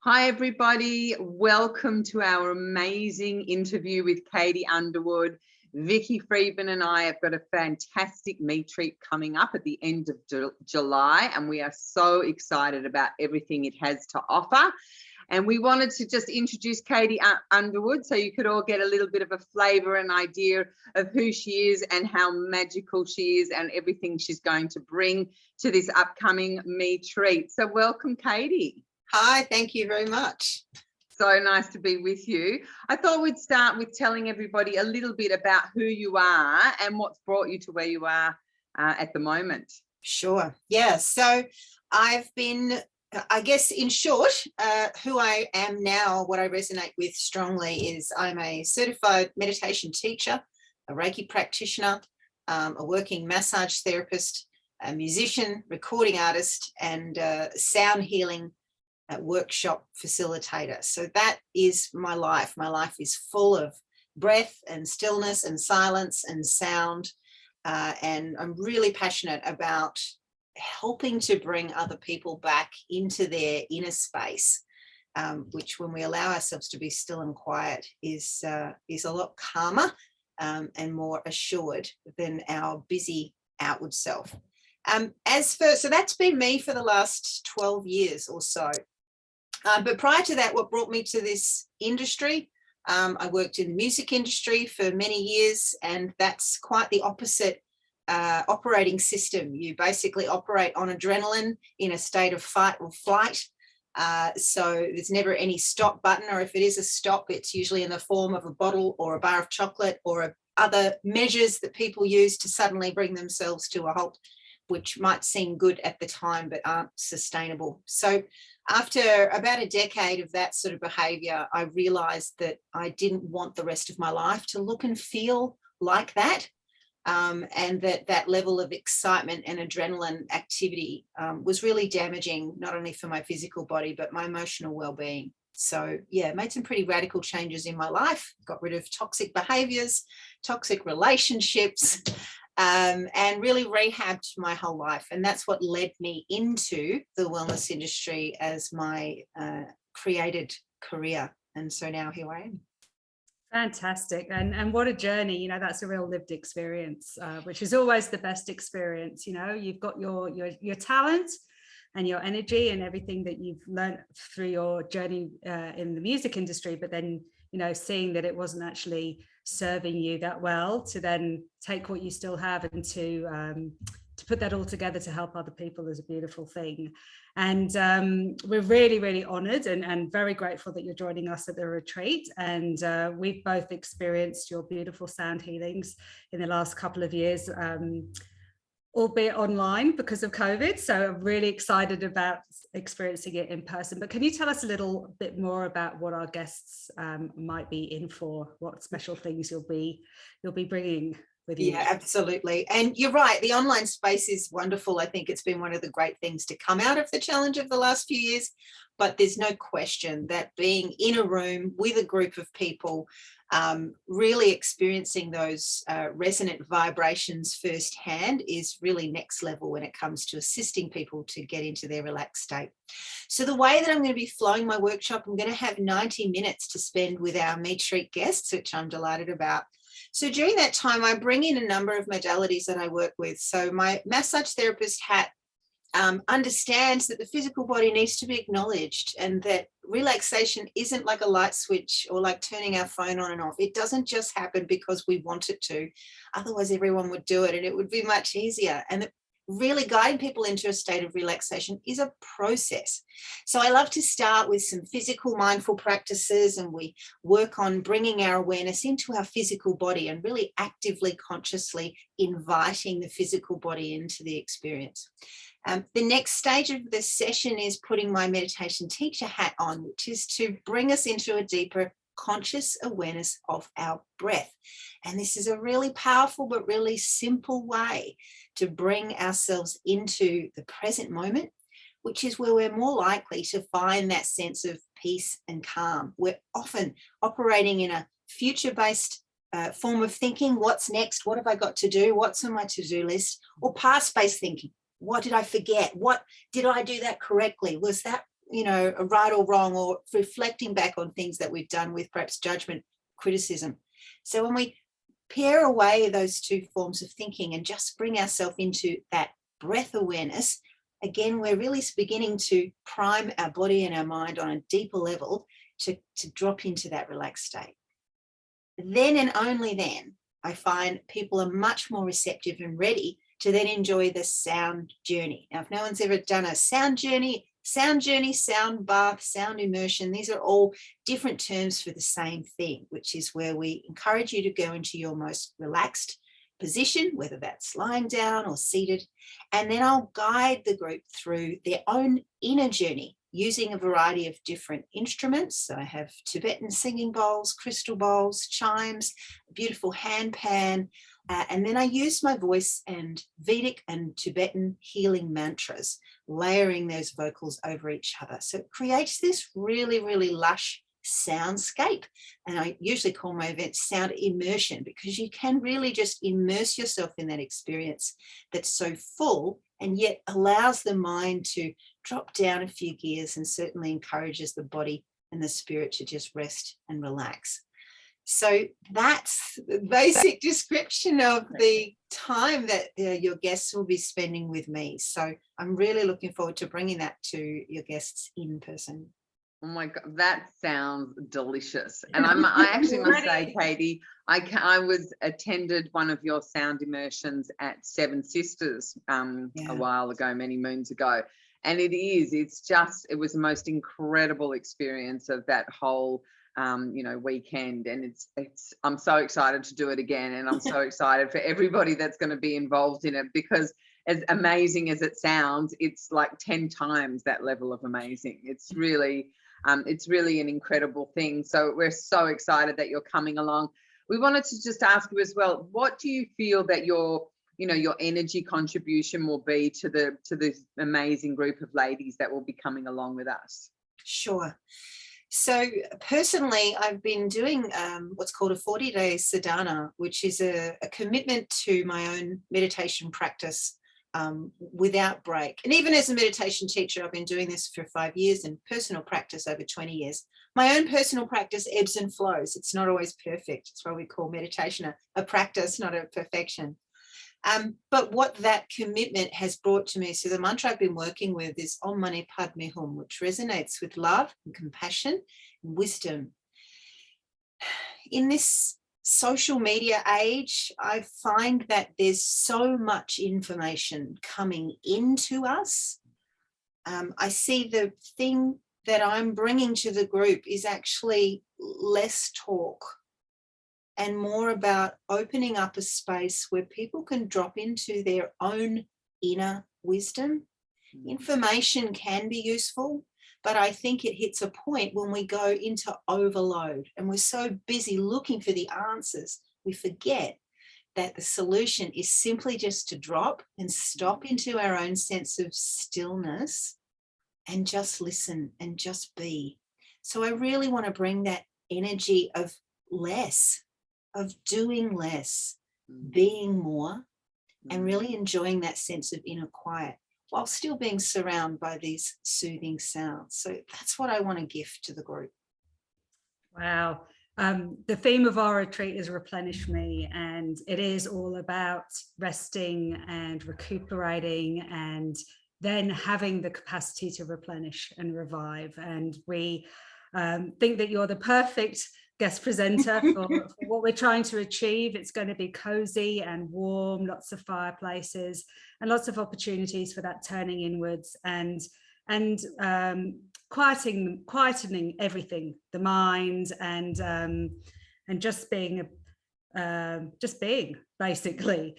Hi, everybody. Welcome to our amazing interview with Katie Underwood. Vikki, Friedman and I have got a fantastic MeTreat coming up at the end of July, and we are so excited about everything it has to offer. And we wanted to just introduce Katie Underwood so you could all get a little bit of a flavour and idea of who she is and how magical she is and everything she's going to bring to this upcoming MeTreat. So welcome, Katie. Hi, thank you very much. So nice to be with you. I thought we'd start with telling everybody a little bit about who you are and what's brought you to where you are at the moment. Sure. Yeah. So I've been, I guess, in short, who I am now, what I resonate with strongly is I'm a certified meditation teacher, a Reiki practitioner, a working massage therapist, a musician, recording artist, and sound healing workshop facilitator. So that is my life. My life is full of breath and stillness and silence and sound. And I'm really passionate about helping to bring other people back into their inner space, which when we allow ourselves to be still and quiet is a lot calmer and more assured than our busy outward self. So that's been me for the last 12 years or so. But prior to that, what brought me to this industry, I worked in the music industry for many years, and that's quite the opposite operating system. You basically operate on adrenaline in a state of fight or flight. So there's never any stop button, or if it is a stop, it's usually in the form of a bottle or a bar of chocolate or other measures that people use to suddenly bring themselves to a halt, which might seem good at the time but aren't sustainable. So after about a decade of that sort of behavior, I realized that I didn't want the rest of my life to look and feel like that. And that level of excitement and adrenaline activity was really damaging, not only for my physical body, but my emotional well-being. So yeah, made some pretty radical changes in my life, got rid of toxic behaviors, toxic relationships, and really rehabbed my whole life. And that's what led me into the wellness industry as my created career. And so now here I am. Fantastic. And what a journey. You know, that's a real lived experience, which is always the best experience. You know, you've got your talent and your energy and everything that you've learned through your journey in the music industry, but then, you know, seeing that it wasn't actually serving you that well, to then take what you still have and to put that all together to help other people is a beautiful thing. And we're really, really honoured and very grateful that you're joining us at the retreat. And we've both experienced your beautiful sound healings in the last couple of years, albeit online because of COVID. So I'm really excited about experiencing it in person. But can you tell us a little bit more about what our guests might be in for, what special things you'll be bringing with you? Yeah, absolutely. And you're right, the online space is wonderful. I think it's been one of the great things to come out of the challenge of the last few years. But there's no question that being in a room with a group of people, really experiencing those resonant vibrations firsthand is really next level when it comes to assisting people to get into their relaxed state. So the way that I'm going to be flowing my workshop, I'm going to have 90 minutes to spend with our MeTreat guests, which I'm delighted about. So during that time, I bring in a number of modalities that I work with. So my massage therapist hat understands that the physical body needs to be acknowledged, and that relaxation isn't like a light switch or like turning our phone on and off. It doesn't just happen because we want it to. Otherwise, everyone would do it and it would be much easier. And really guiding people into a state of relaxation is a process. So I love to start with some physical mindful practices, and we work on bringing our awareness into our physical body and really actively, consciously inviting the physical body into the experience. The next stage of this session is putting my meditation teacher hat on, which is to bring us into a deeper conscious awareness of our breath. And this is a really powerful but really simple way to bring ourselves into the present moment, which is where we're more likely to find that sense of peace and calm. We're often operating in a future-based form of thinking. What's next? What have I got to do? What's on my to-do list? Or past-based thinking. What did I forget? What did I do that correctly? Was that you know, a right or wrong, or reflecting back on things that we've done with perhaps judgment, criticism. So when we pare away those two forms of thinking and just bring ourselves into that breath awareness, again, we're really beginning to prime our body and our mind on a deeper level to drop into that relaxed state. Then and only then, I find people are much more receptive and ready to then enjoy the sound journey. Now, if no one's ever done a sound journey, sound bath, sound immersion, these are all different terms for the same thing, which is where we encourage you to go into your most relaxed position, whether that's lying down or seated, and then I'll guide the group through their own inner journey using a variety of different instruments. So I have Tibetan singing bowls, crystal bowls, chimes, a beautiful hand pan, and then I use my voice and Vedic and Tibetan healing mantras, layering those vocals over each other. So it creates this really, really lush soundscape. And I usually call my event sound immersion, because you can really just immerse yourself in that experience that's so full and yet allows the mind to drop down a few gears, and certainly encourages the body and the spirit to just rest and relax. So that's the basic description of the time that your guests will be spending with me. So I'm really looking forward to bringing that to your guests in person. Oh my God, that sounds delicious. And I actually must say, Katie, I attended one of your sound immersions at Seven Sisters a while ago, many moons ago. And it was the most incredible experience of that whole weekend. And I'm so excited to do it again. And I'm so excited for everybody that's going to be involved in it, because as amazing as it sounds, it's like 10 times that level of amazing. It's really an incredible thing. So we're so excited that you're coming along. We wanted to just ask you as well, what do you feel that your energy contribution will be to this amazing group of ladies that will be coming along with us? Sure. So personally, I've been doing what's called a 40-day sadhana, which is a commitment to my own meditation practice without break. And even as a meditation teacher, I've been doing this for 5 years, and personal practice over 20 years. My own personal practice ebbs and flows. It's not always perfect. It's why we call meditation a practice, not a perfection. But what that commitment has brought to me, so the mantra I've been working with is Om Mani Padme Hum, which resonates with love and compassion and wisdom. In this social media age, I find that there's so much information coming into us. I see the thing that I'm bringing to the group is actually less talk and more about opening up a space where people can drop into their own inner wisdom. Information can be useful, but I think it hits a point when we go into overload and we're so busy looking for the answers, we forget that the solution is simply just to drop and stop into our own sense of stillness and just listen and just be. So I really want to bring that energy of less, of doing less, being more, and really enjoying that sense of inner quiet while still being surrounded by these soothing sounds. So that's what I want to gift to the group. Wow. The theme of our retreat is Replenish Me, and it is all about resting and recuperating and then having the capacity to replenish and revive. And we think that you're the perfect guest presenter for what we're trying to achieve. It's going to be cozy and warm, lots of fireplaces and lots of opportunities for that turning inwards and quietening everything, the mind, and just being basically,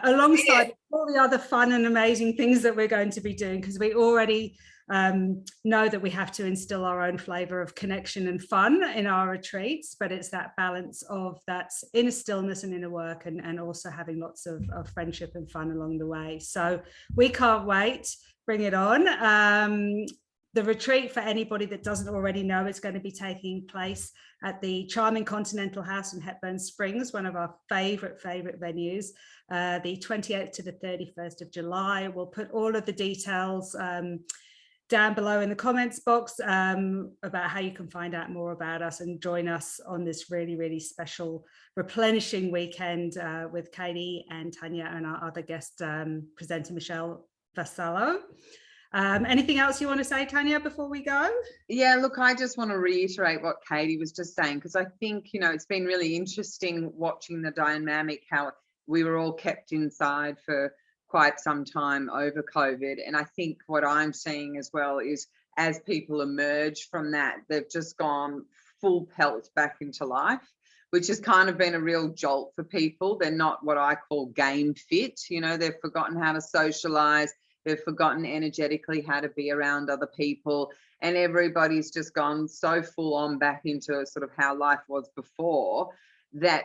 alongside all the other fun and amazing things that we're going to be doing, because we already know that we have to instill our own flavor of connection and fun in our retreats, but it's that balance of that inner stillness and inner work, and also having lots of friendship and fun along the way. So we can't wait. Bring it on. The retreat, for anybody that doesn't already know, is going to be taking place at the charming Continental House in Hepburn Springs, one of our favorite venues, the 28th to the 31st of July. We'll put all of the details down below in the comments box about how you can find out more about us and join us on this really, really special replenishing weekend with Katie and Tanya and our other guest presenter, Michelle Vassallo. Anything else you want to say, Tanya, before we go? Yeah, look, I just want to reiterate what Katie was just saying, because I think, you know, it's been really interesting watching the dynamic, how we were all kept inside for quite some time over COVID. And I think what I'm seeing as well is as people emerge from that, they've just gone full pelt back into life, which has kind of been a real jolt for people. They're not what I call game fit. You know, they've forgotten how to socialize. They've forgotten energetically how to be around other people. And everybody's just gone so full on back into sort of how life was before, that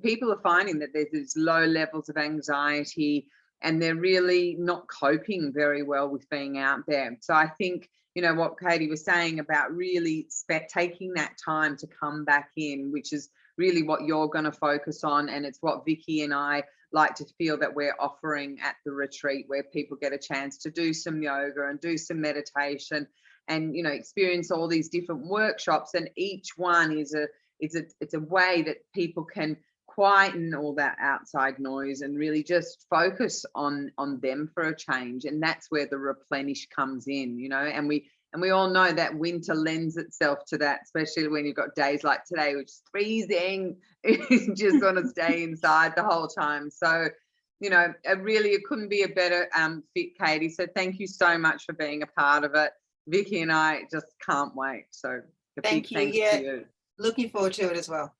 people are finding that there's these low levels of anxiety, and they're really not coping very well with being out there. So I think, you know, what Katie was saying about really taking that time to come back in, which is really what you're going to focus on. And it's what Vikki and I like to feel that we're offering at the retreat, where people get a chance to do some yoga and do some meditation and, you know, experience all these different workshops. And each one is it's a way that people can quieten all that outside noise and really just focus on them for a change. And that's where the replenish comes in, you know. And we all know that winter lends itself to that, especially when you've got days like today, which is freezing. You just want to stay inside the whole time. So, you know, it couldn't be a better fit, Katie. So thank you so much for being a part of it. Vikki and I just can't wait. So a big thanks to you. Looking forward to it as well.